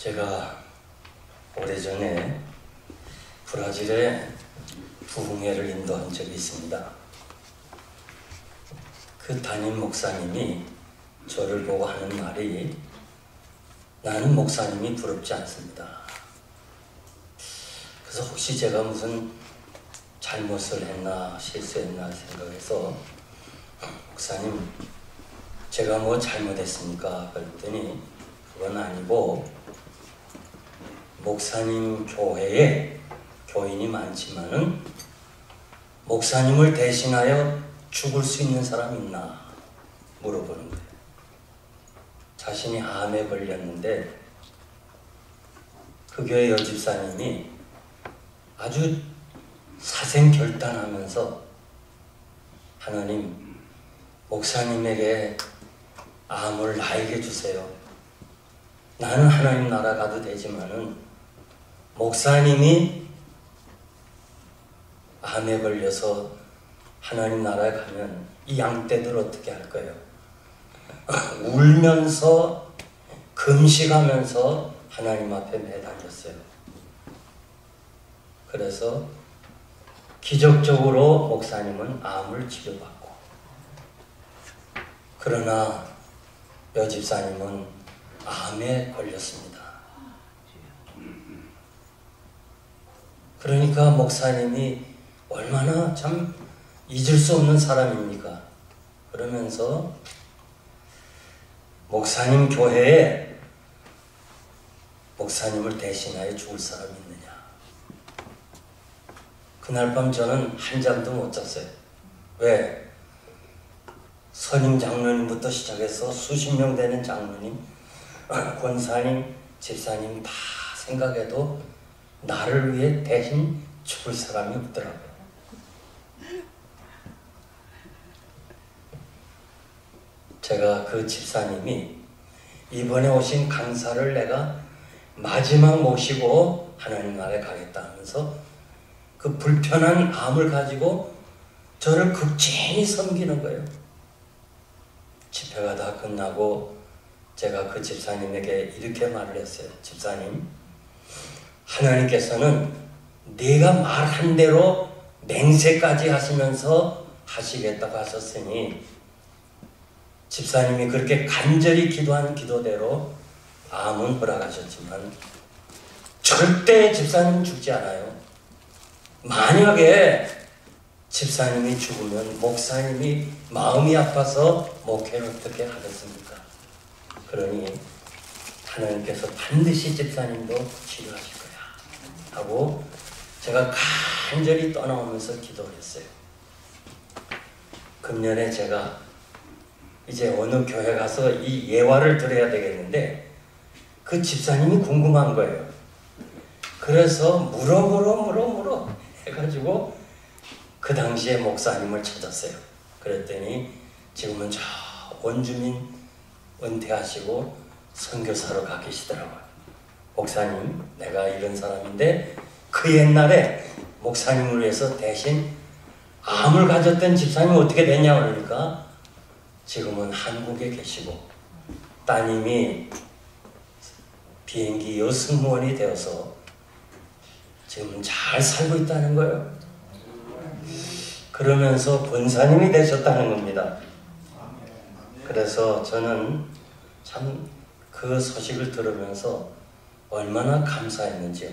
제가 오래전에 브라질에 부흥회를 인도한 적이 있습니다. 그 담임 목사님이 저를 보고 하는 말이 나는 목사님이 부럽지 않습니다. 그래서 혹시 제가 무슨 잘못을 했나 실수했나 생각해서 목사님 제가 뭐 잘못했습니까? 그랬더니 그건 아니고 목사님 교회에 교인이 많지만은 목사님을 대신하여 죽을 수 있는 사람 있나 물어보는 거예요. 자신이 암에 걸렸는데 그 교회 여집사님이 아주 사생결단하면서 하나님 목사님에게 암을 나에게 주세요. 나는 하나님 나라 가도 되지만은 목사님이 암에 걸려서 하나님 나라에 가면 이 양떼들 어떻게 할 거예요? 울면서 금식하면서 하나님 앞에 매달렸어요. 그래서 기적적으로 목사님은 암을 치료받고, 그러나 여집사님은 암에 걸렸습니다. 그러니까 목사님이 얼마나 참 잊을 수 없는 사람입니까? 그러면서 목사님 교회에 목사님을 대신하여 죽을 사람이 있느냐? 그날 밤 저는 한 잠도 못 잤어요. 왜? 선임 장로님부터 시작해서 수십 명 되는 장로님, 권사님, 집사님 다 생각해도 나를 위해 대신 죽을 사람이 없더라고요. 제가 그 집사님이 이번에 오신 강사를 내가 마지막 모시고 하나님 나라에 가겠다 하면서 그 불편한 암을 가지고 저를 극진히 섬기는 거예요. 집회가 다 끝나고 제가 그 집사님에게 이렇게 말을 했어요. 집사님, 하나님께서는 네가 말한 대로 맹세까지 하시면서 하시겠다고 하셨으니 집사님이 그렇게 간절히 기도한 기도대로 암은 허락하셨지만 절대 집사님은 죽지 않아요. 만약에 집사님이 죽으면 목사님이 마음이 아파서 목회를 어떻게 하겠습니까? 그러니 하나님께서 반드시 집사님도 치료하실 거야 하고 제가 간절히 떠나오면서 기도했어요. 금년에 제가 이제 어느 교회 가서 이 예화를 들어야 되겠는데 그 집사님이 궁금한 거예요. 그래서 물어 해가지고 그 당시에 목사님을 찾았어요. 그랬더니 지금은 저 원주민 은퇴하시고 선교사로 가 계시더라고요. 목사님, 내가 이런 사람인데 그 옛날에 목사님을 위해서 대신 암을 가졌던 집사님이 어떻게 됐냐 그러니까 지금은 한국에 계시고 따님이 비행기 여승무원이 되어서 지금 잘 살고 있다는 거예요. 그러면서 권사님이 되셨다는 겁니다. 그래서 저는 참 그 소식을 들으면서 얼마나 감사했는지요.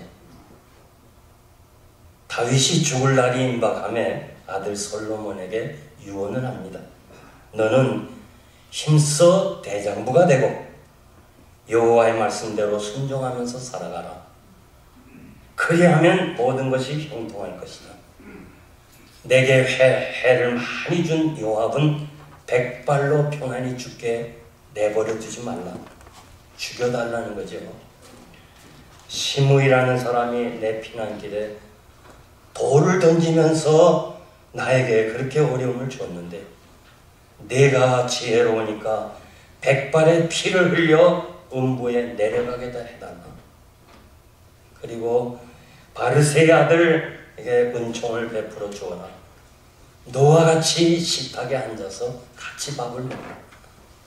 다윗이 죽을 날이 임박함에 아들 솔로몬에게 유언을 합니다. 너는 힘써 대장부가 되고 여호와의 말씀대로 순종하면서 살아가라. 그리하면 모든 것이 형통할 것이다. 내게 해를 많이 준 요압은 100발로 평안히 죽게 내버려 두지 말라. 죽여달라는 거죠. 시므이라는 사람이 내 피난길에 돌을 던지면서 나에게 그렇게 어려움을 줬는데 내가 지혜로우니까 100발의 피를 흘려 음부에 내려가게 해달라. 그리고 바르세의 아들에게 은총을 베풀어 주어라. 너와 같이 식탁에 앉아서 같이 밥을 먹어라.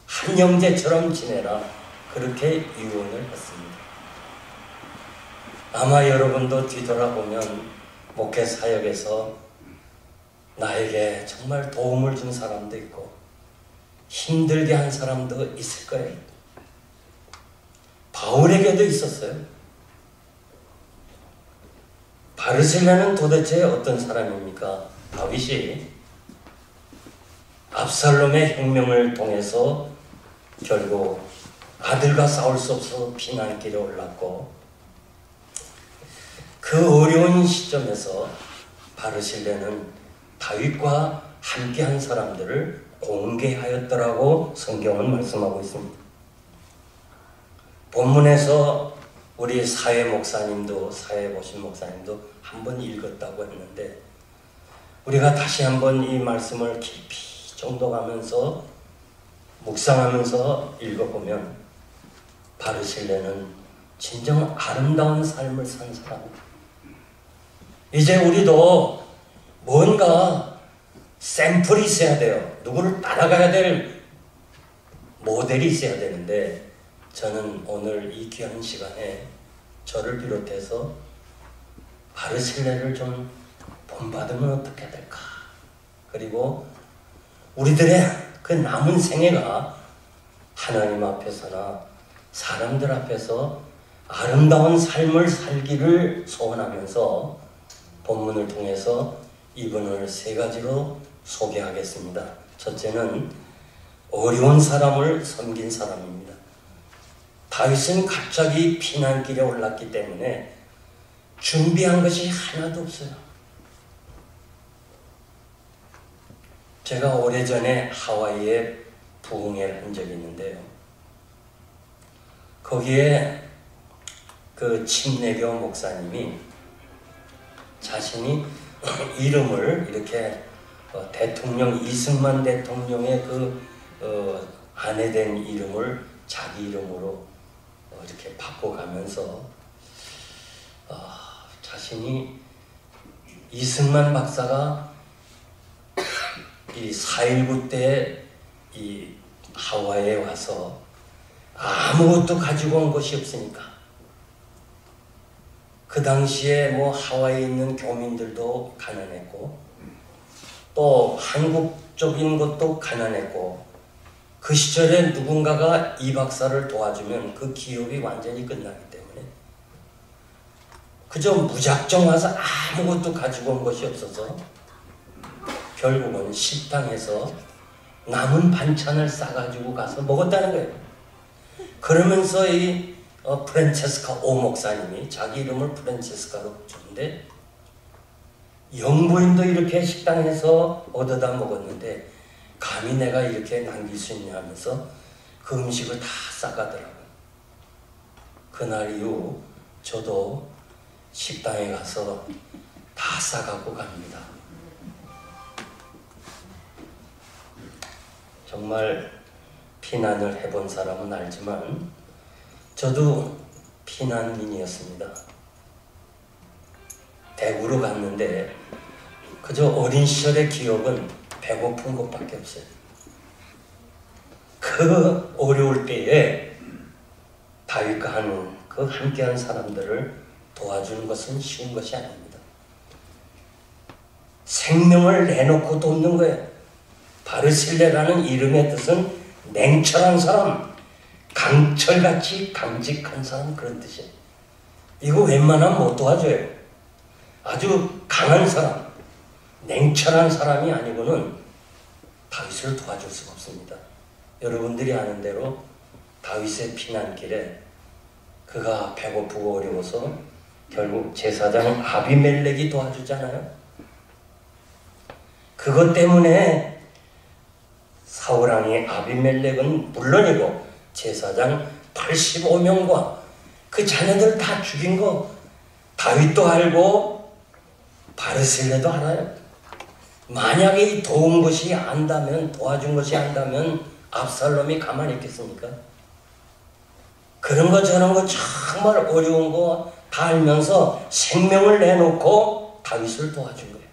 한 형제처럼 지내라. 그렇게 유언을 했습니다. 아마 여러분도 뒤돌아보면 목회 사역에서 나에게 정말 도움을 준 사람도 있고 힘들게 한 사람도 있을 거예요. 바울에게도 있었어요. 바르실레는 도대체 어떤 사람입니까? 다윗이 압살롬의 혁명을 통해서 결국 아들과 싸울 수 없어 피난길에 올랐고, 그 어려운 시점에서 바르실레는 다윗과 함께한 사람들을 공개하였더라고 성경은 말씀하고 있습니다. 본문에서 우리 사회 목사님도, 사회 보신 목사님도 한번 읽었다고 했는데, 우리가 다시 한번 이 말씀을 깊이 정독하면서 묵상하면서 읽어보면 바르실레는 진정 아름다운 삶을 산 사람입니다. 이제 우리도 뭔가 샘플이 있어야 돼요. 누구를 따라가야 될 모델이 있어야 되는데, 저는 오늘 이 귀한 시간에 저를 비롯해서 바르실레를 좀 본받으면 어떻게 될까? 그리고 우리들의 그 남은 생애가 하나님 앞에서나 사람들 앞에서 아름다운 삶을 살기를 소원하면서 본문을 통해서 이분을 세 가지로 소개하겠습니다. 첫째는 어려운 사람을 섬긴 사람입니다. 다윗은 갑자기 피난길에 올랐기 때문에 준비한 것이 하나도 없어요. 제가 오래전에 하와이에 부흥회를 한 적이 있는데요. 거기에 그 침례교 목사님이 자신이 이름을 이렇게 대통령 이승만 대통령의 아내된 이름을 자기 이름으로 이렇게 바꿔가면서 자신이 이승만 박사가 이 4.19 때 이 하와이에 와서 아무것도 가지고 온 것이 없으니까, 그 당시에 뭐 하와이에 있는 교민들도 가난했고 또 한국적인 것도 가난했고, 그 시절에 누군가가 이 박사를 도와주면 그 기업이 완전히 끝나기 때문에 그저 무작정 와서 아무것도 가지고 온 것이 없어서 결국은 식당에서 남은 반찬을 싸가지고 가서 먹었다는 거예요. 그러면서 이 프란체스카 오 목사님이 자기 이름을 프란체스카로 붙였는데, 영부인도 이렇게 식당에서 얻어다 먹었는데 감히 내가 이렇게 남길 수 있냐 하면서 그 음식을 다 싸가더라고요. 그날 이후 저도 식당에 가서 다 싸가고 갑니다. 정말 피난을 해본 사람은 알지만 저도 피난민이었습니다. 대구로 갔는데 그저 어린 시절의 기억은 배고픈 것밖에 없어요. 그 어려울 때에 다윗과 하는 그 함께한 사람들을 도와주는 것은 쉬운 것이 아닙니다. 생명을 내놓고 돕는 거예요. 바르실레라는 이름의 뜻은 냉철한 사람, 강철같이 강직한 사람, 그런 뜻이에요. 이거 웬만하면 못 도와줘요. 아주 강한 사람, 냉철한 사람이 아니고는 다윗을 도와줄 수가 없습니다. 여러분들이 아는 대로 다윗의 피난길에 그가 배고프고 어려워서 결국 제사장 아비멜렉이 도와주잖아요. 그것 때문에 사울왕이 아비멜렉은 물론이고 제사장 85명과 그 자녀들 다 죽인 거 다윗도 알고 바르실레도 알아요. 만약에 이 도운 것이 안다면, 도와준 것이 안다면 압살롬이 가만히 있겠습니까? 그런 거 저런 거 정말 어려운 거 다 알면서 생명을 내놓고 다윗을 도와준 거예요.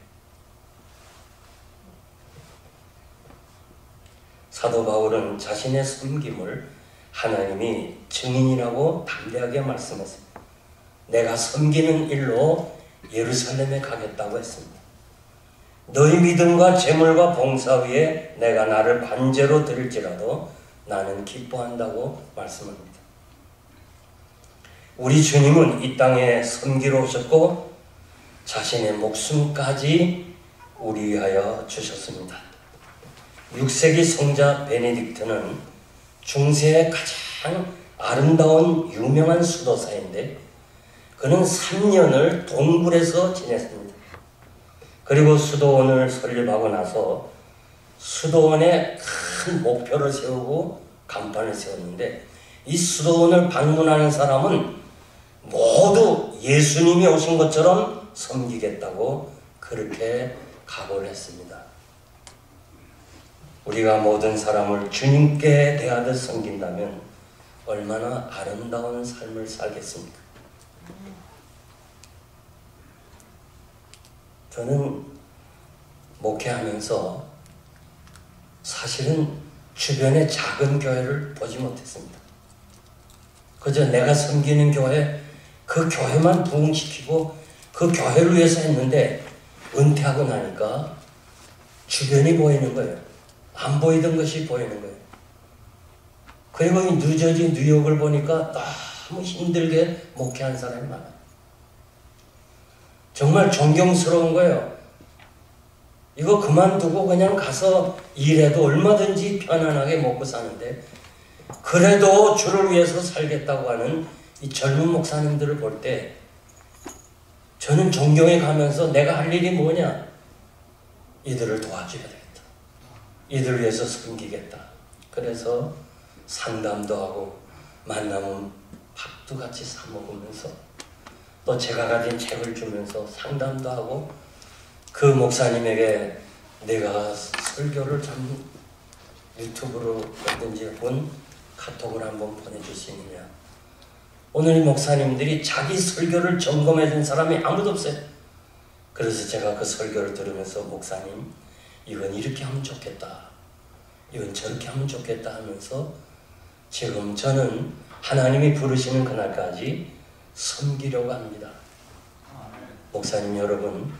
사도 바울은 자신의 섬김을 하나님이 증인이라고 담대하게 말씀했어요. 내가 섬기는 일로 예루살렘에 가겠다고 했습니다. 너희 믿음과 재물과 봉사 위에 내가 나를 관제로 드릴지라도 나는 기뻐한다고 말씀합니다. 우리 주님은 이 땅에 섬기러 오셨고 자신의 목숨까지 우리 위하여 주셨습니다. 6세기 성자 베네딕트는 중세의 가장 아름다운 유명한 수도사인데 그는 3년을 동굴에서 지냈습니다. 그리고 수도원을 설립하고 나서 수도원에 큰 목표를 세우고 간판을 세웠는데 이 수도원을 방문하는 사람은 모두 예수님이 오신 것처럼 섬기겠다고 그렇게 각오를 했습니다. 우리가 모든 사람을 주님께 대하듯 섬긴다면 얼마나 아름다운 삶을 살겠습니까? 저는 목회하면서 사실은 주변의 작은 교회를 보지 못했습니다. 그저 내가 섬기는 교회, 그 교회만 부흥시키고 그 교회를 위해서 했는데 은퇴하고 나니까 주변이 보이는 거예요. 안 보이던 것이 보이는 거예요. 그리고 이 뉴저지, 뉴욕을 보니까 너무 힘들게 목회한 사람이 많아요. 정말 존경스러운 거예요. 이거 그만두고 그냥 가서 일해도 얼마든지 편안하게 먹고 사는데 그래도 주를 위해서 살겠다고 하는 이 젊은 목사님들을 볼 때 저는 존경해 가면서 내가 할 일이 뭐냐? 이들을 도와줘야 되겠다. 이들을 위해서 섬기겠다. 그래서 상담도 하고 만나면 밥도 같이 사 먹으면서 또 제가 가진 책을 주면서 상담도 하고 그 목사님에게 내가 설교를 참 유튜브로 어떤지 본 카톡을 한번 보내줄 수 있느냐. 오늘 이 목사님들이 자기 설교를 점검해 준 사람이 아무도 없어요. 그래서 제가 그 설교를 들으면서 목사님 이건 이렇게 하면 좋겠다. 이건 저렇게 하면 좋겠다 하면서 지금 저는 하나님이 부르시는 그날까지 섬기려고 합니다. 목사님 여러분,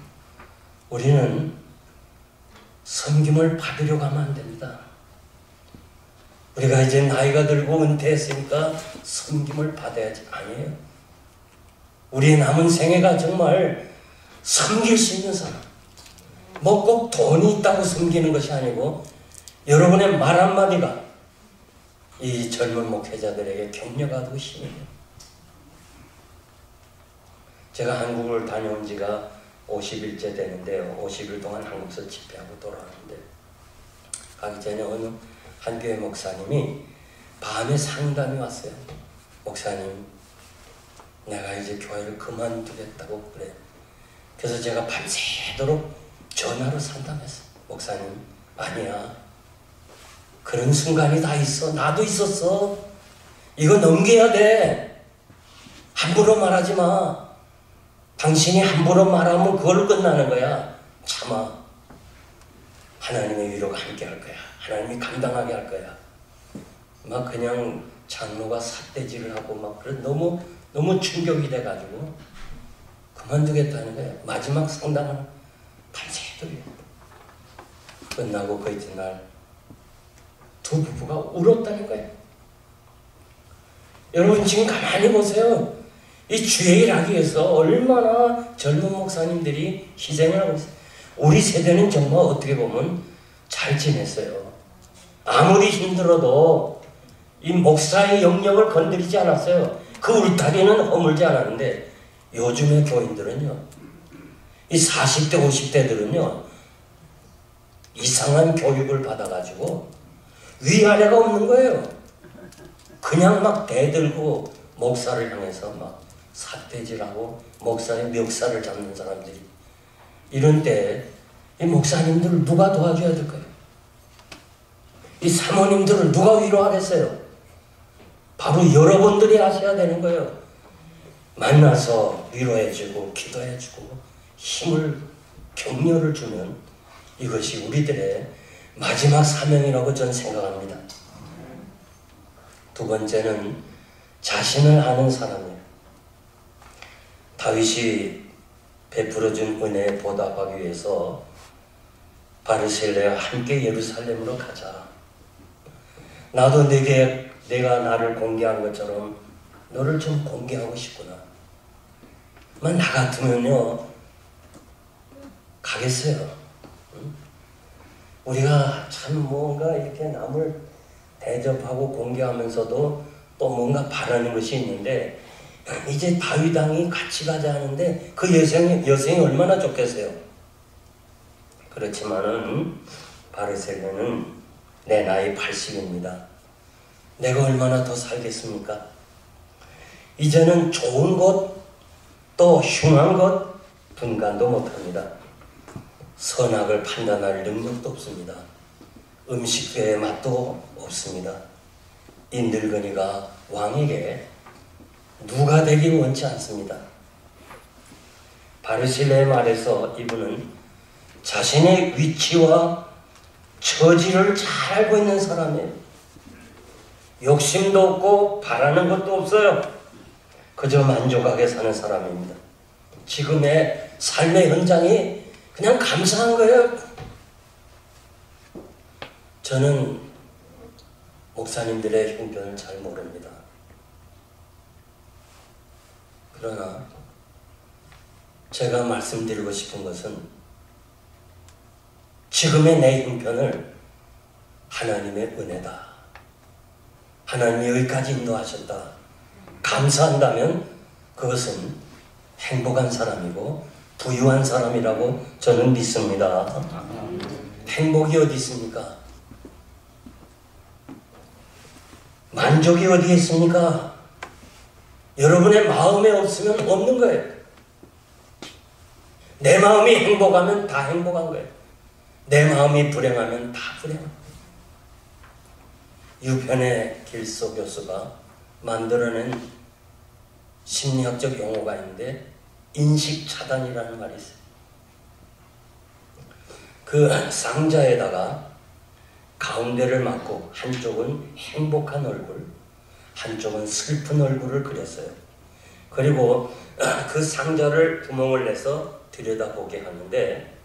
우리는 섬김을 받으려고 하면 안 됩니다. 우리가 이제 나이가 들고 은퇴했으니까 섬김을 받아야지. 아니에요. 우리의 남은 생애가 정말 섬길 수 있는 사람, 뭐 꼭 돈이 있다고 섬기는 것이 아니고 여러분의 말 한마디가 이 젊은 목회자들에게 격려가 되고 힘이에요. 제가 한국을 다녀온 지가 50일째 되는데요. 50일 동안 한국에서 집회하고 돌아왔는데 가기 전에 어느 한 교회 목사님이 밤에 상담이 왔어요. 목사님, 내가 이제 교회를 그만두겠다고 그래. 그래서 제가 밤새도록 전화로 상담했어요. 목사님, 아니야. 그런 순간이 다 있어. 나도 있었어. 이거 넘겨야 돼. 함부로 말하지 마. 당신이 함부로 말하면 그걸로 끝나는 거야. 참아. 하나님의 위로가 함께 할 거야. 하나님이 감당하게 할 거야. 막 그냥 장로가 삿대질을 하고 막 그래 너무 충격이 돼가지고 그만두겠다는 거야. 마지막 상담은 밤새도록 끝나고 그 이튿날 두 부부가 울었다는 거예요. 여러분 지금 가만히 보세요. 이 주의 일 하기 위해서 얼마나 젊은 목사님들이 희생을 하고 있어요. 우리 세대는 정말 어떻게 보면 잘 지냈어요. 아무리 힘들어도 이 목사의 영역을 건드리지 않았어요. 그 울타리는 허물지 않았는데 요즘의 교인들은요, 이 40대 50대들은요 이상한 교육을 받아가지고 위아래가 없는 거예요. 그냥 막 대들고 목사를 향해서 막 삿대질하고 목사의 멱살을 잡는 사람들이. 이런 때 이 목사님들을 누가 도와줘야 될까요? 이 사모님들을 누가 위로하겠어요? 바로 여러분들이 하셔야 되는 거예요. 만나서 위로해주고 기도해주고 힘을 격려를 주면 이것이 우리들의 마지막 사명이라고 저는 생각합니다. 두 번째는 자신을 아는 사람이에요. 다윗이 베풀어준 은혜에 보답하기 위해서 바르셀레와 함께 예루살렘으로 가자. 나도 내가 나를 공개한 것처럼 너를 좀 공개하고 싶구나. 나 같으면요 가겠어요. 응? 우리가 참 뭔가 이렇게 남을 대접하고 공개하면서도 또 뭔가 바라는 것이 있는데, 이제 다윗 왕이 같이 가자 하는데 그 여생이 얼마나 좋겠어요. 그렇지만은 바르셀레는 내 나이 80입니다. 내가 얼마나 더 살겠습니까? 이제는 좋은 것 또 흉한 것 분간도 못합니다. 선악을 판단할 능력도 없습니다. 음식의 맛도 없습니다. 이 늙은이가 왕에게 누가 되기 원치 않습니다. 바르실레의 말에서 이분은 자신의 위치와 처지를 잘 알고 있는 사람이에요. 욕심도 없고 바라는 것도 없어요. 그저 만족하게 사는 사람입니다. 지금의 삶의 현장이 그냥 감사한 거예요. 저는 목사님들의 형편을 잘 모릅니다. 그러나 제가 말씀드리고 싶은 것은 지금의 내 형편을 하나님의 은혜다. 하나님이 여기까지 인도하셨다. 감사한다면 그것은 행복한 사람이고 부유한 사람이라고 저는 믿습니다. 행복이 어디 있습니까? 만족이 어디에 있습니까? 여러분의 마음에 없으면 없는 거예요. 내 마음이 행복하면 다 행복한 거예요. 내 마음이 불행하면 다 불행한 거예요. 유편의 길소 교수가 만들어낸 심리학적 용어가 있는데 인식차단이라는 말이 있어요. 그 상자에다가 가운데를 막고 한쪽은 행복한 얼굴, 한쪽은 슬픈 얼굴을 그렸어요. 그리고 그 상자를 구멍을 내서 들여다보게 하는데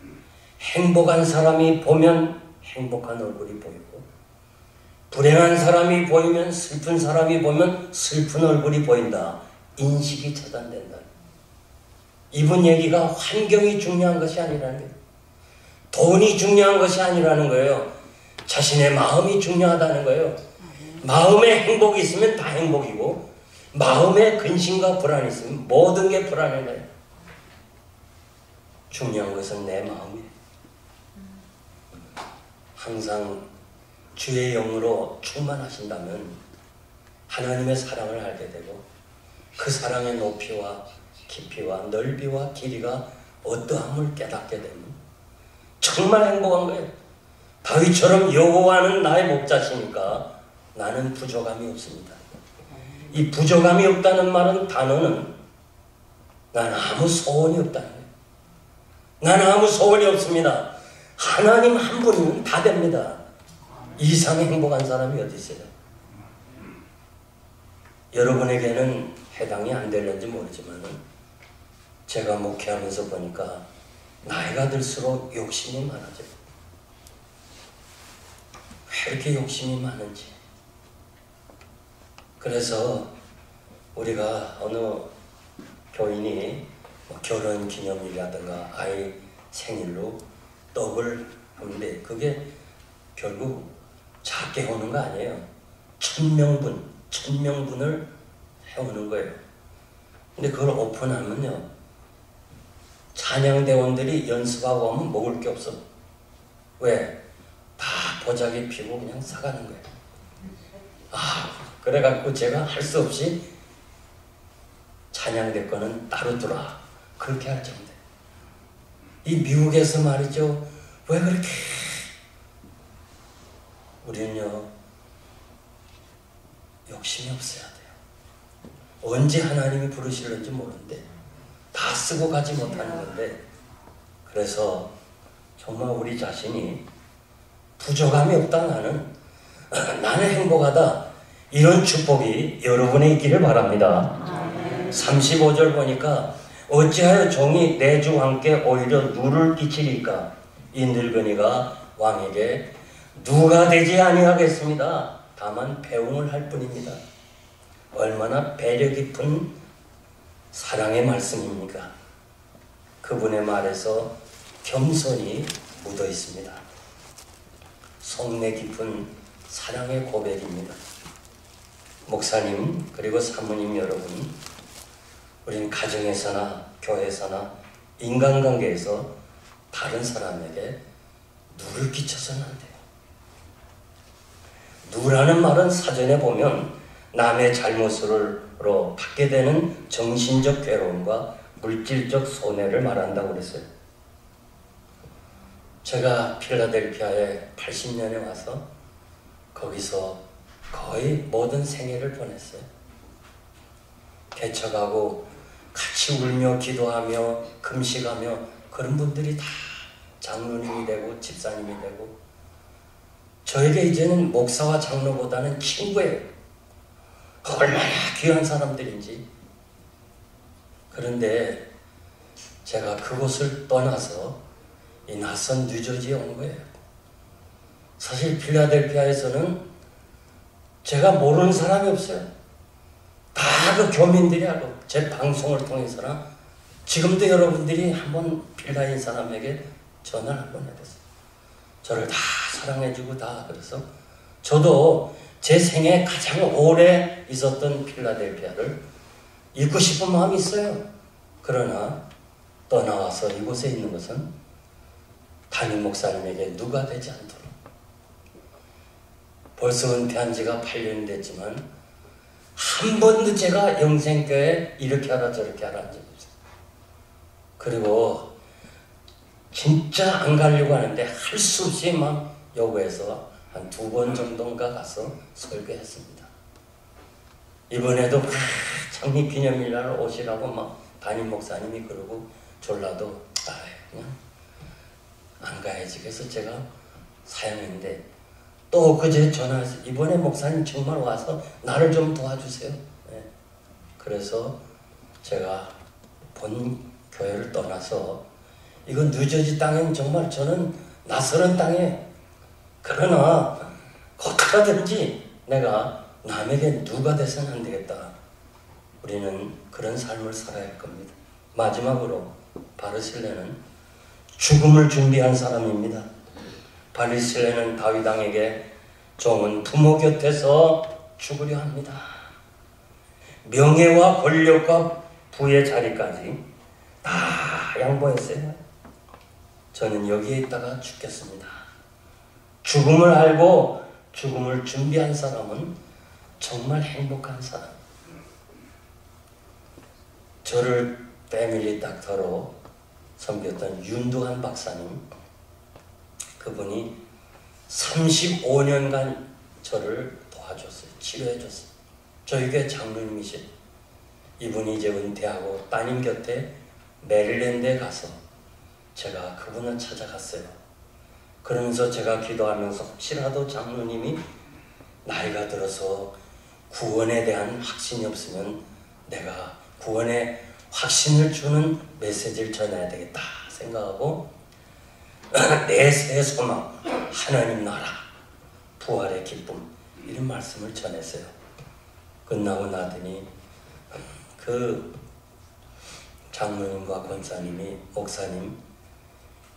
행복한 사람이 보면 행복한 얼굴이 보이고 불행한 사람이 보이면 슬픈 사람이 보면 슬픈 얼굴이 보인다. 인식이 차단된다. 이분 얘기가 환경이 중요한 것이 아니라는 거예요. 돈이 중요한 것이 아니라는 거예요. 자신의 마음이 중요하다는 거예요. 마음에 행복이 있으면 다 행복이고 마음에 근심과 불안이 있으면 모든 게 불안한 거예요. 중요한 것은 내 마음이에요. 항상 주의 영으로 충만하신다면 하나님의 사랑을 알게 되고 그 사랑의 높이와 깊이와 넓이와 길이가 어떠함을 깨닫게 되면 정말 행복한 거예요. 다윗처럼 여호와는 나의 목자시니까 나는 부족함이 없습니다. 이 부족함이 없다는 말은 단어는 나는 아무 소원이 없다는 거예요. 나는 아무 소원이 없습니다. 하나님 한 분이면 다 됩니다. 이상의 행복한 사람이 어디 있어요? 여러분에게는 해당이 안 되는지 모르지만 제가 목회하면서 보니까 나이가 들수록 욕심이 많아져요. 왜 이렇게 욕심이 많은지. 그래서 우리가 어느 교인이 결혼 기념일이라든가 아이 생일로 떡을 하는데 그게 결국 작게 오는 거 아니에요. 1000명분을 해오는 거예요. 근데 그걸 오픈하면요 찬양대원들이 연습하고 하면 먹을 게 없어. 왜? 다 보자기 피고 그냥 사가는 거예요. 그래갖고 제가 할 수 없이 찬양대 거는 따로 두라 그렇게 할 정도. 이 미국에서 말이죠, 왜 그렇게 우리는요 욕심이 없어야 돼요. 언제 하나님이 부르실는지 모르는데 다 쓰고 가지 못하는 건데, 그래서 정말 우리 자신이 부족함이 없다, 나는 행복하다, 이런 축복이 여러분의 있기를 바랍니다. 35절 보니까 어찌하여 종이 내 주 왕께 오히려 누를 끼치리까? 이 늙은이가 왕에게 누가 되지 아니하겠습니다. 다만 배웅을 할 뿐입니다. 얼마나 배려 깊은 사랑의 말씀입니까? 그분의 말에서 겸손이 묻어 있습니다. 속내 깊은 사랑의 고백입니다. 목사님 그리고 사모님 여러분, 우리는 가정에서나 교회에서나 인간관계에서 다른 사람에게 누를 끼쳐서는 안 돼요. 누라는 말은 사전에 보면 남의 잘못으로 받게 되는 정신적 괴로움과 물질적 손해를 말한다고 그랬어요. 제가 필라델피아에 80년에 와서 거기서 거의 모든 생애를 보냈어요. 개척하고 같이 울며 기도하며 금식하며 그런 분들이 다 장로님이 되고 집사님이 되고, 저에게 이제는 목사와 장로보다는 친구예요. 얼마나 귀한 사람들인지. 그런데 제가 그곳을 떠나서 이 낯선 뉴저지에 온 거예요. 사실 필라델피아에서는 제가 모르는 사람이 없어요. 다 그 교민들이 하고, 제 방송을 통해서나 지금도 여러분들이 한번 필라인 사람에게 전화를 한번 해보세요. 저를 다 사랑해주고 다. 그래서 저도 제 생에 가장 오래 있었던 필라델피아를 잊고 싶은 마음이 있어요. 그러나 떠나와서 이곳에 있는 것은 담임 목사님에게 누가 되지 않도록. 벌써 은퇴한 지가 8년이 됐지만 한 번도 제가 영생교회 이렇게 하라 저렇게 하라 한 적이 없어요. 그리고 진짜 안 가려고 하는데 할 수 없이 막 요구해서 한 2번 정도인가 가서 설교했습니다. 이번에도 창립 기념일날 오시라고 막 담임 목사님이 그러고 졸라도 그냥 안 가야지. 그래서 제가 사양했는데 또 그제 전화해서 이번에 목사님 정말 와서 나를 좀 도와주세요. 네. 그래서 제가 본 교회를 떠나서, 이건 뉴저지 땅엔 정말 저는 낯설은 땅에, 그러나 어떻게든지 내가 남에게 누가 돼서는 안 되겠다. 우리는 그런 삶을 살아야 할 겁니다. 마지막으로 바르실레는 죽음을 준비한 사람입니다. 바르실레는 다윗 왕에게 종은 부모 곁에서 죽으려 합니다. 명예와 권력과 부의 자리까지 다 양보했어요. 저는 여기에 있다가 죽겠습니다. 죽음을 알고 죽음을 준비한 사람은 정말 행복한 사람. 저를 패밀리 닥터로 섬겼던 윤두한 박사님, 그분이 35년간 저를 도와줬어요. 치료해줬어요. 저희 교회 장로님이신 이분이 이제 은퇴하고 따님 곁에 메릴랜드에 가서 제가 그분을 찾아갔어요. 그러면서 제가 기도하면서 혹시라도 장로님이 나이가 들어서 구원에 대한 확신이 없으면 내가 구원의 확신을 주는 메시지를 전해야 되겠다 생각하고 내 새 소망, 하나님 나라, 부활의 기쁨, 이런 말씀을 전했어요. 끝나고 나더니 그 장로님과 권사님이, 목사님,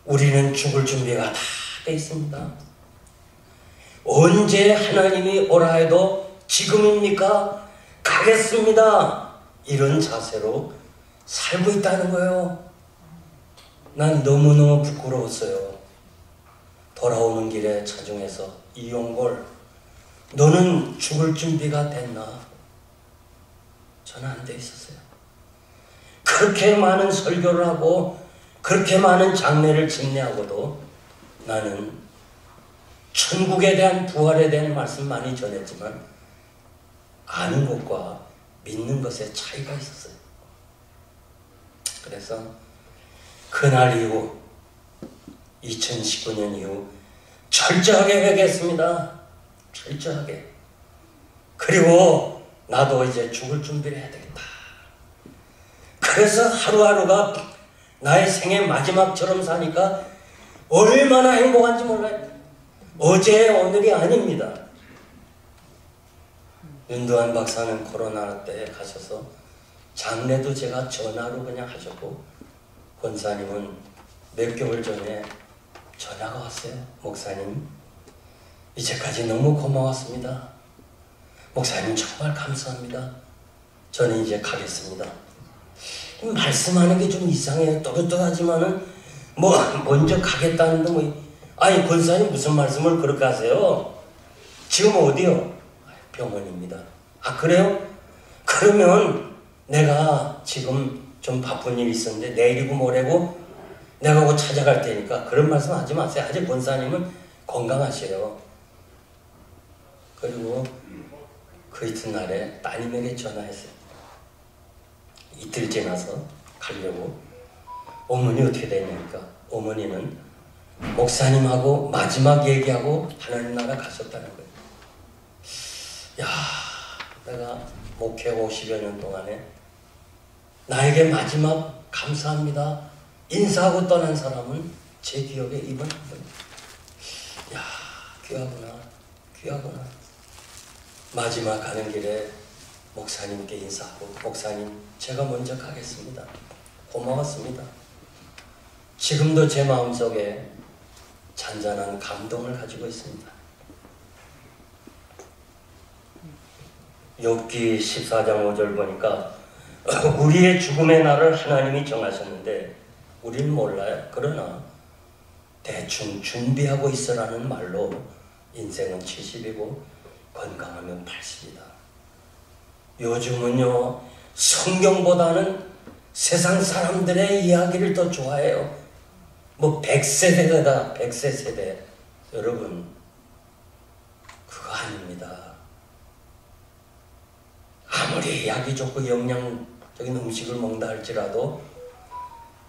우리는 죽을 준비가 다 돼 있습니다. 언제 하나님이 오라 해도 지금입니까? 가겠습니다. 이런 자세로 살고 있다는 거예요. 난 너무너무 부끄러웠어요. 돌아오는 길에 차중에서 이용골, 너는 죽을 준비가 됐나? 저는 안 돼 있었어요. 그렇게 많은 설교를 하고 그렇게 많은 장례를 집례하고도 나는 천국에 대한, 부활에 대한 말씀 많이 전했지만 아는 것과 믿는 것에 차이가 있었어요. 그래서 그날 이후 2019년 이후 철저하게 회개했습니다. 철저하게. 그리고 나도 이제 죽을 준비를 해야 되겠다. 그래서 하루하루가 나의 생애 마지막처럼 사니까 얼마나 행복한지 몰라요. 어제 오늘이 아닙니다. 윤도한 박사는 코로나 때 가셔서 장례도 제가 전화로 그냥 하셨고, 권사님은 몇 개월 전에 전화가 왔어요. 목사님, 이제까지 너무 고마웠습니다. 목사님 정말 감사합니다. 저는 이제 가겠습니다. 말씀하는 게 좀 이상해요. 또렷하지만은 먼저 가겠다는데 아니 권사님 무슨 말씀을 그렇게 하세요? 지금 어디요? 병원입니다. 아 그래요? 그러면 내가 지금 좀 바쁜 일이 있었는데 내일이고 모레고 내가 곧 찾아갈 테니까 그런 말씀 하지 마세요. 아직 권사님은 건강하셔요. 그리고 그 이튿날에 따님에게 전화했어요. 이틀 지나서 가려고. 어머니 어떻게 되냐니까 어머니는 목사님하고 마지막 얘기하고 하나님 나라 가셨다는 거예요. 야, 내가 목회 50여 년 동안에 나에게 마지막 감사합니다 인사하고 떠난 사람은 제 기억에 이번 한 번. 야, 귀하구나, 귀하구나. 마지막 가는 길에 목사님께 인사하고, 목사님 제가 먼저 가겠습니다. 고마웠습니다. 지금도 제 마음속에 잔잔한 감동을 가지고 있습니다. 욥기 14장 5절 보니까 우리의 죽음의 날을 하나님이 정하셨는데 우리는 몰라요. 그러나 대충 준비하고 있으라는 말로 인생은 70이고 건강하면 80이다. 요즘은요 성경보다는 세상 사람들의 이야기를 더 좋아해요. 100세 세대다, 100세 세대. 여러분 그거 아닙니다. 아무리 약이 좋고 영양적인 음식을 먹는다 할지라도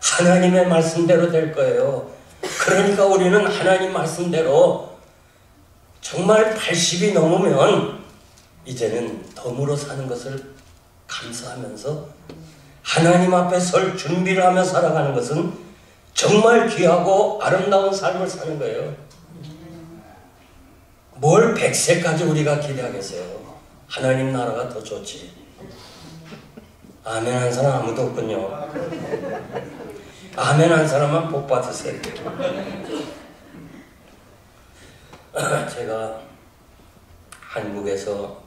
하나님의 말씀대로 될 거예요. 그러니까 우리는 하나님 말씀대로 정말 80이 넘으면 이제는 덤으로 사는 것을 감사하면서 하나님 앞에 설 준비를 하며 살아가는 것은 정말 귀하고 아름다운 삶을 사는 거예요. 뭘 100세까지 우리가 기대하겠어요. 하나님 나라가 더 좋지. 아멘 한 사람 아무도 없군요. 아멘 한 사람만 복 받으세요. 제가 한국에서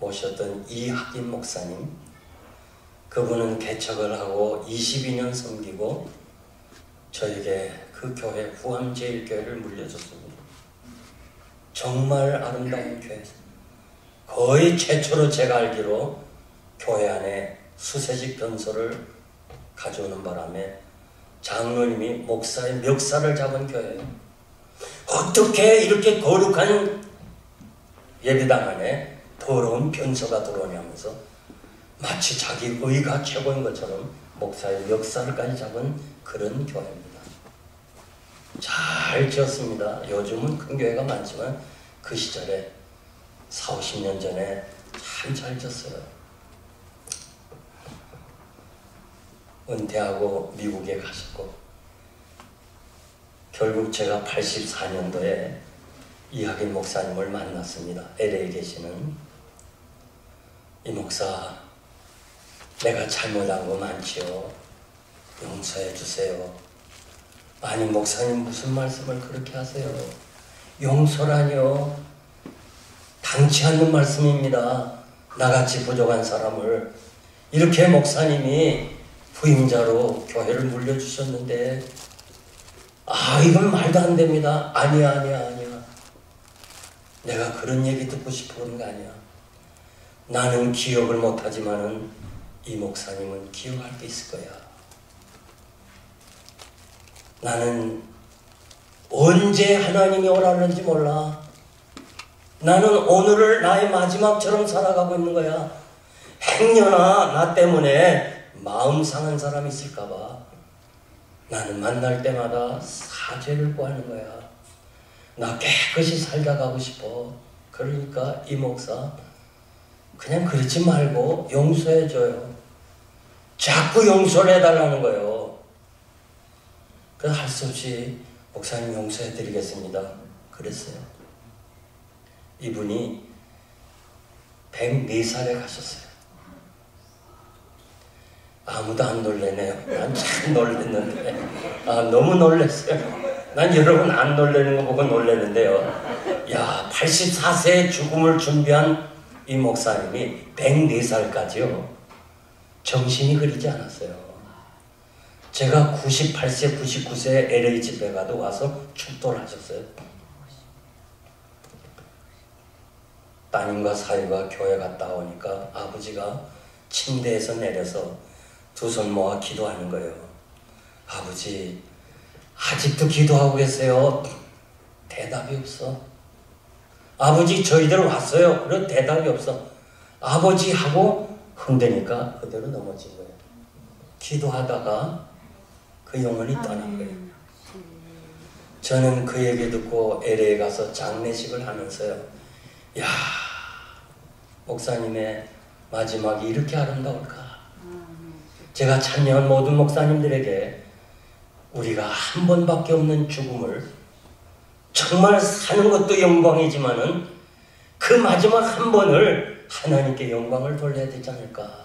모셨던 이학인 목사님, 그분은 개척을 하고 22년 섬기고 저에게 그 교회 후암제일교회를 물려줬습니다. 정말 아름다운 교회. 거의 최초로 제가 알기로 교회 안에 수세식 변소를 가져오는 바람에 장로님이 목사의 멱살을 잡은 교회예요. 어떻게 이렇게 거룩한 예배당 안에 더러운 변소가 들어오냐면서 마치 자기 의가 최고인 것처럼 목사의 멱살까지 잡은 그런 교회입니다. 잘 지었습니다. 요즘은 큰 교회가 많지만 그 시절에 40, 50년 전에 참 잘 지었어요. 은퇴하고 미국에 가셨고 결국 제가 84년도에 이학인 목사님을 만났습니다. LA에 계시는. 이 목사, 내가 잘못한 거 많지요. 용서해 주세요. 아니 목사님 무슨 말씀을 그렇게 하세요. 용서라니요. 당치 않는 말씀입니다. 나같이 부족한 사람을 이렇게 목사님이 부임자로 교회를 물려주셨는데 이건 말도 안 됩니다. 아니야. 내가 그런 얘기 듣고 싶어 그런 거 아니야. 나는 기억을 못하지만은 이 목사님은 기억할 게 있을 거야. 나는 언제 하나님이 오라는지 몰라. 나는 오늘을 나의 마지막처럼 살아가고 있는 거야. 행여나 나 때문에 마음 상한 사람이 있을까 봐 나는 만날 때마다 사죄를 구하는 거야. 나 깨끗이 살다 가고 싶어. 그러니까 이 목사 그냥 그러지 말고 용서해줘요. 자꾸 용서를 해달라는 거예요. 그래서 할 수 없이 목사님 용서해드리겠습니다. 그랬어요. 이분이 104살에 가셨어요. 아무도 안 놀래네요. 난 참 놀랬는데 너무 놀랬어요. 난 여러분 안 놀래는 거 보고 놀래는데요. 야, 84세에 죽음을 준비한 이 목사님이 104살까지요. 정신이 흐리지 않았어요. 제가 98세, 99세 LA 집에 가도 와서 축도를 하셨어요. 따님과 사위가 교회 갔다 오니까 아버지가 침대에서 내려서 두 손 모아 기도하는 거예요. 아버지, 아직도 기도하고 계세요? 대답이 없어. 아버지, 저희들 왔어요. 그런 대답이 없어. 아버지 하고 흔드니까 그대로 넘어진 거예요. 기도하다가 그 영혼이 떠난 거예요. 저는 그 얘기 듣고 LA에 가서 장례식을 하면서요. 야, 목사님의 마지막이 이렇게 아름다울까? 제가 참여한 모든 목사님들에게 우리가 한 번밖에 없는 죽음을 정말 사는 것도 영광이지만은 그 마지막 한 번을 하나님께 영광을 돌려야 되지 않을까?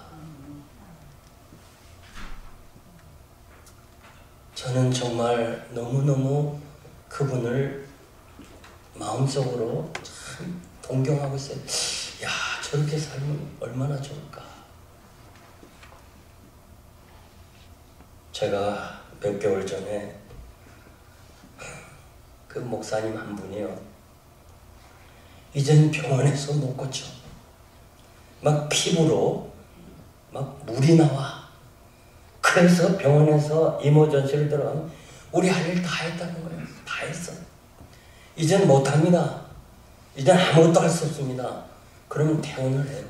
저는 정말 너무너무 그분을 마음속으로 참 동경하고 있어요. 야, 저렇게 살면 얼마나 좋을까? 제가 몇 개월 전에 그 목사님 한 분이요. 이젠 병원에서 못 고쳐. 막 피부로 막 물이 나와. 그래서 병원에서 이모전시를 들어가면 우리 할 일 다 했다는 거예요. 다 했어. 이젠 못합니다. 이젠 아무것도 할 수 없습니다. 그러면 퇴원을 해요.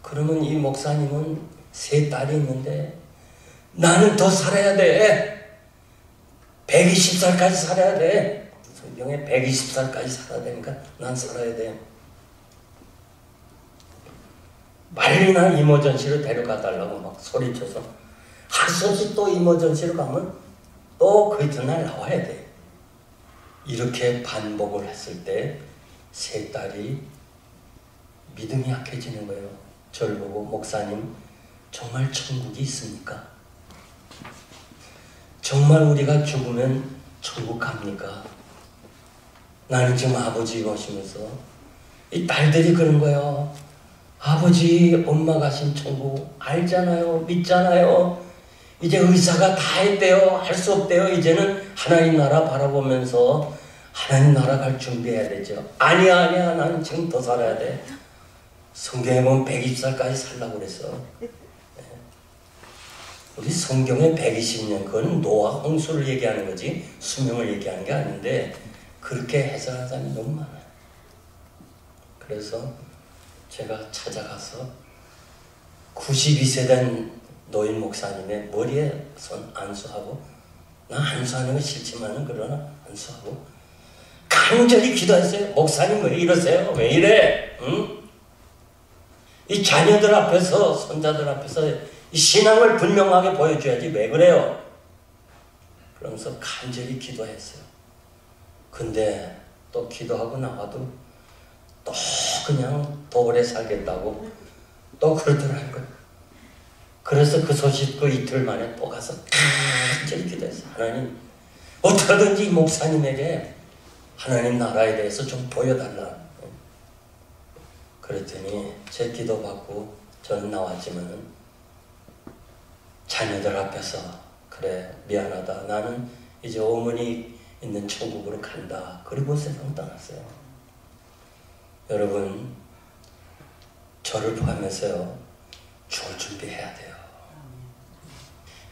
그러면 이 목사님은 3딸이 있는데 나는 더 살아야 돼. 120살까지 살아야 돼. 성경에 120살까지 살아야 되니까 난 살아야 돼. 말리나 이모전시로 데려가 달라고 막 소리쳐서 할 수 없이 또 이모전시로 가면 또 그 이튿날 나와야 돼. 이렇게 반복을 했을 때 3딸이 믿음이 약해지는 거예요. 저를 보고 목사님 정말 천국이 있습니까? 정말 우리가 죽으면 천국 갑니까? 나는 지금 아버지 모시면서 이 딸들이 그런 거예요. 아버지, 엄마 가신 천국 알잖아요. 믿잖아요. 이제 의사가 다 했대요. 할 수 없대요. 이제는 하나님 나라 바라보면서 하나님 나라 갈 준비해야 되죠. 아니야. 나는 지금 더 살아야 돼. 성경에 보면 120살까지 살라고 그랬어. 우리 성경에 120년, 그건 노아 홍수를 얘기하는 거지 수명을 얘기하는 게 아닌데 그렇게 해석하는 사람이 너무 많아요. 그래서 제가 찾아가서 92세 된 노인 목사님의 머리에 손 안수하고, 나 안수하는 거 싫지만은 그러나 안수하고 간절히 기도했어요. 목사님 왜 이러세요? 왜 이래? 응? 이 자녀들 앞에서, 손자들 앞에서 이 신앙을 분명하게 보여줘야지 왜 그래요? 그러면서 간절히 기도했어요. 근데 또 기도하고 나와도 또 그냥 더 오래 살겠다고 또 그러더라는 거예요. 그래서 그 소식 그 이틀 만에 또 가서 간절히 기도했어요. 하나님, 어떻게든지 목사님에게 하나님 나라에 대해서 좀 보여달라. 그랬더니 제 기도 받고 저는 나왔지만은 자녀들 앞에서 그래 미안하다. 나는 이제 어머니 있는 천국으로 간다. 그리고 세상 떠났어요. 여러분, 저를 포함해서요. 죽을 준비해야 돼요.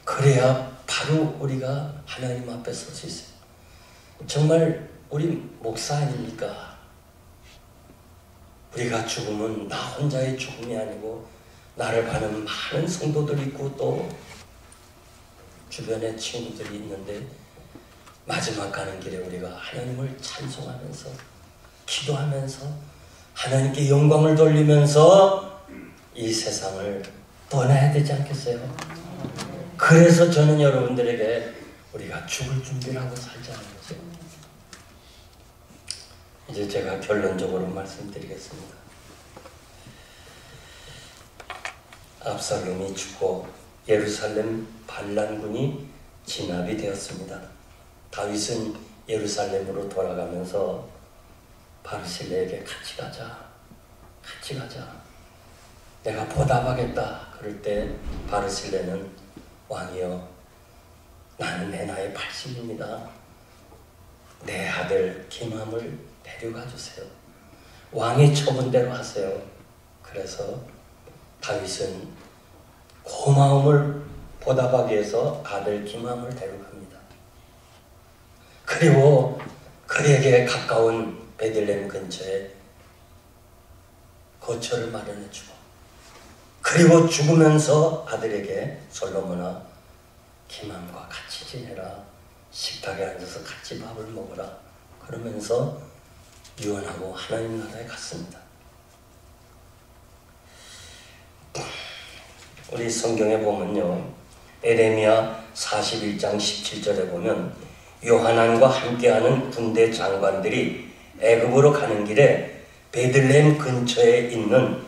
그래야 바로 우리가 하나님 앞에 설 수 있어요. 정말 우리 목사 아닙니까? 우리가 죽으면 나 혼자의 죽음이 아니고 나를 가는 많은 성도들이 있고 또 주변에 친구들이 있는데 마지막 가는 길에 우리가 하나님을 찬송하면서 기도하면서 하나님께 영광을 돌리면서 이 세상을 떠나야 되지 않겠어요? 그래서 저는 여러분들에게 우리가 죽을 준비를 하고 살자는 거죠. 이제 제가 결론적으로 말씀드리겠습니다. 압살롬이 죽고 예루살렘 반란군이 진압이 되었습니다. 다윗은 예루살렘으로 돌아가면서 바르실레에게 같이 가자. 내가 보답하겠다. 그럴 때 바르실레는 왕이여, 나는 내 나이 80입니다. 내 아들 김함을 데려가 주세요. 왕의 처분대로 하세요. 그래서 다윗은 고마움을 보답하기 위해서 아들 김함을 데려갑니다. 그리고 그에게 가까운 베들레헴 근처에 거처를 마련해주고, 그리고 죽으면서 아들에게 솔로몬아, 김함과 같이 지내라. 식탁에 앉아서 같이 밥을 먹어라. 그러면서 유언하고 하나님 나라에 갔습니다. 우리 성경에 보면요, 에레미야 41장 17절에 보면 요하난과 함께하는 군대 장관들이 애굽으로 가는 길에 베들레헴 근처에 있는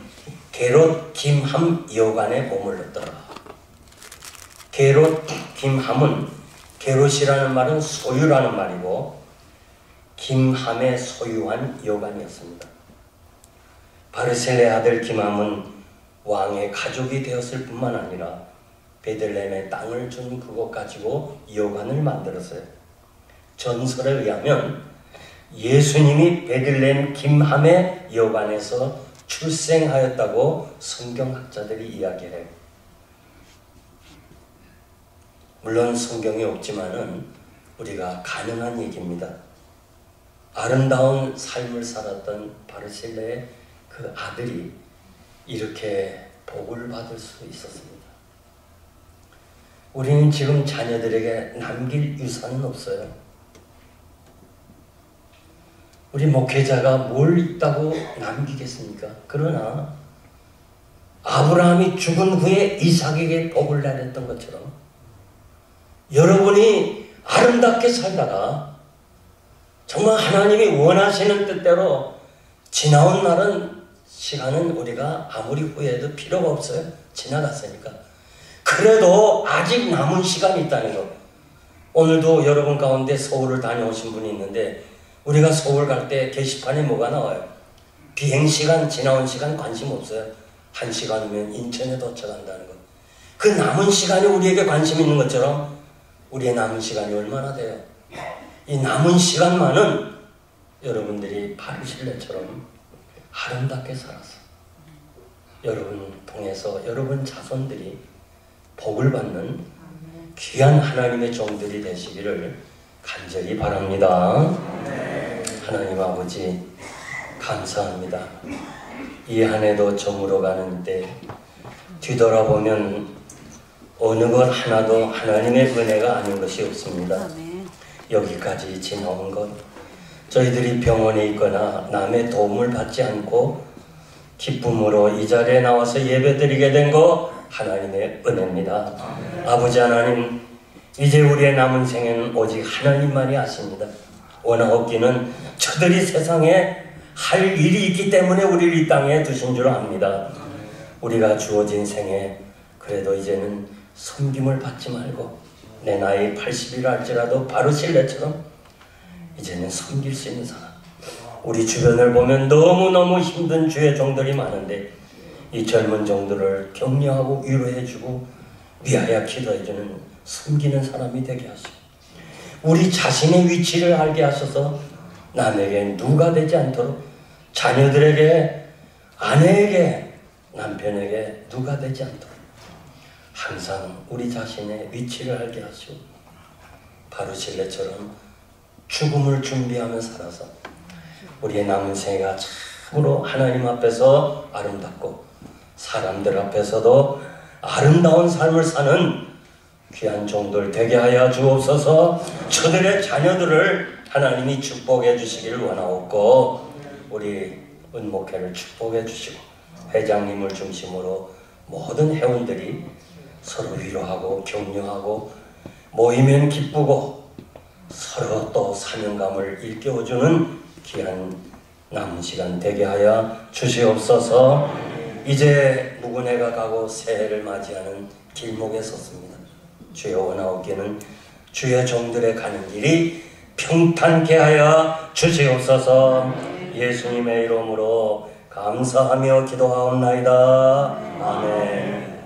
게롯 김함 여관에 머물렀더라. 게롯 김함은, 게롯이라는 말은 소유라는 말이고 김함의 소유한 여관이었습니다. 바르셀의 아들 김함은 왕의 가족이 되었을 뿐만 아니라 베들레헴의 땅을 준 그것 가지고 여관을 만들었어요. 전설에 의하면 예수님이 베들레헴 김함의 여관에서 출생하였다고 성경학자들이 이야기해요. 물론 성경이 없지만은 우리가 가능한 얘기입니다. 아름다운 삶을 살았던 바르실레의 그 아들이 이렇게 복을 받을 수 있었습니다. 우리는 지금 자녀들에게 남길 유산은 없어요. 우리 목회자가 뭘 있다고 남기겠습니까? 그러나 아브라함이 죽은 후에 이삭에게 복을 내렸던 것처럼 여러분이 아름답게 살다가 정말 하나님이 원하시는 뜻대로 지나온 날은, 시간은 우리가 아무리 후회해도 필요가 없어요. 지나갔으니까. 그래도 아직 남은 시간이 있다는 거. 오늘도 여러분 가운데 서울을 다녀오신 분이 있는데 우리가 서울 갈 때 게시판에 뭐가 나와요? 비행시간, 지나온 시간 관심 없어요. 1시간이면 인천에 도착한다는 것. 그 남은 시간이 우리에게 관심 있는 것처럼 우리의 남은 시간이 얼마나 돼요? 이 남은 시간만은 여러분들이 바르실레처럼 아름답게 살아서 여러분 통해서 여러분 자손들이 복을 받는 귀한 하나님의 종들이 되시기를 간절히 바랍니다. 하나님 아버지 감사합니다. 이 한 해도 저물어 가는 때 뒤돌아보면 어느 것 하나도 하나님의 은혜가 아닌 것이 없습니다. 여기까지 지나온 것, 저희들이 병원에 있거나 남의 도움을 받지 않고 기쁨으로 이 자리에 나와서 예배드리게 된 거 하나님의 은혜입니다. 아버지 하나님, 이제 우리의 남은 생애는 오직 하나님만이 아십니다. 원하옵기는 저들이 세상에 할 일이 있기 때문에 우리를 이 땅에 두신 줄 압니다. 우리가 주어진 생애, 그래도 이제는 섬김을 받지 말고 내 나이 80이라 할지라도 바르실레처럼 이제는 섬길 수 있는 사람. 우리 주변을 보면 너무너무 힘든 주의 종들이 많은데 이 젊은 종들을 격려하고 위로해주고 위하여 기도해주는 섬기는 사람이 되게 하시고, 우리 자신의 위치를 알게 하셔서 남에게 누가 되지 않도록, 자녀들에게, 아내에게, 남편에게 누가 되지 않도록 항상 우리 자신의 위치를 알게 하시고 바르실레처럼 죽음을 준비하며 살아서 우리의 남은 생애가 참으로 하나님 앞에서 아름답고 사람들 앞에서도 아름다운 삶을 사는 귀한 종들 되게 하여 주옵소서. 저들의 자녀들을 하나님이 축복해 주시기를 원하옵고, 우리 은목회를 축복해 주시고 회장님을 중심으로 모든 회원들이 서로 위로하고 격려하고 모이면 기쁘고 서로 또 사명감을 일깨워주는 귀한 남은 시간 되게 하여 주시옵소서. 이제 묵은해가 가고 새해를 맞이하는 길목에 섰습니다. 주여 원하옵기는 주의 종들의 가는 길이 평탄케 하여 주시옵소서. 예수님의 이름으로 감사하며 기도하옵나이다. 아멘.